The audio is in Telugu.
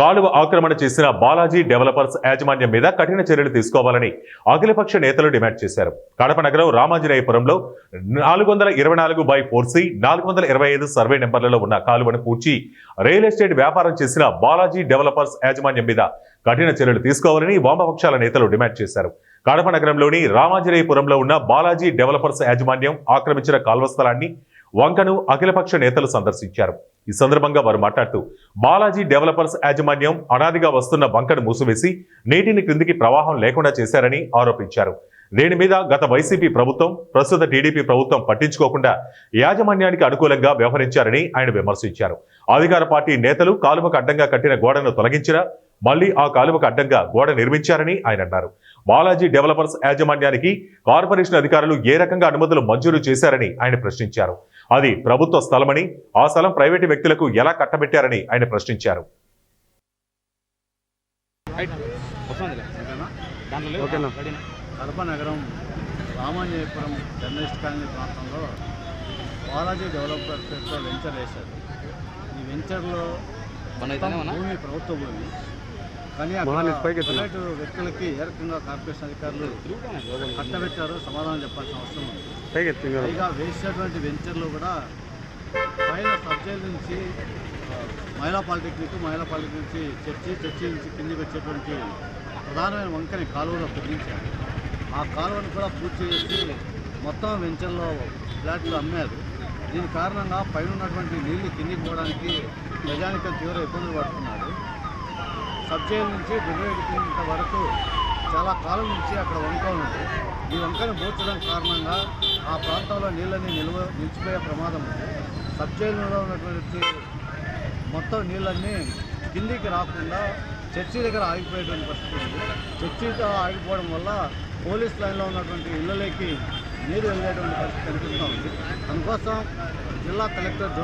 కాలువ ఆక్రమణ చేసిన బాలాజీ డెవలపర్స్ యాజమాన్యం మీద కఠిన చర్యలు తీసుకోవాలని అఖిలపక్ష నేతలు డిమాండ్ చేశారు. కడప నగరం రామాంజనేయపురంలో 424/4C 425 సర్వే నెంబర్లలో ఉన్న కాలువను పూడ్చి రియల్ ఎస్టేట్ వ్యాపారం చేసిన బాలాజీ డెవలపర్స్ యాజమాన్యం మీద కఠిన చర్యలు తీసుకోవాలని వామపక్షాల నేతలు డిమాండ్ చేశారు. కడప నగరంలోని రామాంజనేయపురంలో ఉన్న బాలాజీ డెవలపర్స్ యాజమాన్యం ఆక్రమించిన కాల్వ స్థలాన్ని వంకను అఖిలపక్ష నేతలు సందర్శించారు. ఈ సందర్భంగా వారు మాట్లాడుతూ బాలాజీ డెవలపర్స్ యాజమాన్యం అనాదిగా వస్తున్న వంకను మూసివేసి నీటిని క్రిందికి ప్రవాహం లేకుండా చేశారని ఆరోపించారు. దీని మీద గత వైసీపీ ప్రభుత్వం, ప్రస్తుత టీడీపీ ప్రభుత్వం పట్టించుకోకుండా యాజమాన్యానికి అనుకూలంగా వ్యవహరించారని ఆయన విమర్శించారు. అధికార పార్టీ నేతలు కాలువకు అడ్డంగా కట్టిన గోడను తొలగించినా మళ్లీ ఆ కాలువకు అడ్డంగా గోడ నిర్మించారని ఆయన అన్నారు. బాలాజీ డెవలపర్స్ యాజమాన్యానికి కార్పొరేషన్ అధికారులు ఏ రకంగా అనుమతులు మంజూరు చేశారని ఆయన ప్రశ్నించారు. అది ప్రభుత్వ స్థలమని, ఆ స్థలం ప్రైవేటు వ్యక్తులకు ఎలా కట్టబెట్టారని ఆయన ప్రశ్నించారు. కడప నగరం రామాంజనేయపురం జర్నలిస్ట్ కాలనీ ప్రాంతంలో బాలాజీ డెవలపర్స్ వెంచర్ వేశారు. ఈ వెంచర్లో భూమి ప్రభుత్వ భూమి, కానీ ప్రైవేటు వ్యక్తులకి ఏ రకంగా కార్పొరేషన్ అధికారులు కట్టబెట్టారో సమాధానం చెప్పాల్సిన అవసరం ఉంది. పైగా వేసినటువంటి వెంచర్లో కూడా పైన సబ్జెక్ట్ నుంచి మహిళా పాలిటెక్నిక్ నుంచి చర్చి నుంచి కిందికి వచ్చేటువంటి ప్రధానమైన వంకని కాలువలో తగ్గించారు. ఆ కాలువను కూడా పూర్తి చేసి మొత్తం వెంచర్లో ఫ్లాట్లు అమ్మారు. దీని కారణంగా పైన ఉన్నటువంటి నీళ్లు కిందికి పోవడానికి ప్రజానికం తీవ్ర ఇబ్బందులు పడుతున్నారు. సబ్జెక్ట్ నుంచి దిగువేట వరకు చాలా కాలం నుంచి అక్కడ వంక ఉంది. ఈ వంకను పూడ్చడం కారణంగా ఆ ప్రాంతంలో నీళ్ళని నిలిచిపోయే ప్రమాదం ఉంది. సబ్జెక్టులో ఉన్నటువంటి మొత్తం నీళ్ళన్నీ కిందికి రాకుండా చర్చి దగ్గర ఆగిపోయేటువంటి పరిస్థితి ఉంది. చర్చితో ఆగిపోవడం వల్ల పోలీస్ లైన్లో ఉన్నటువంటి ఇళ్లలోకి నీరు వెళ్ళేటువంటి పరిస్థితి కనిపిస్తూ ఉంది. అందుకోసం జిల్లా కలెక్టర్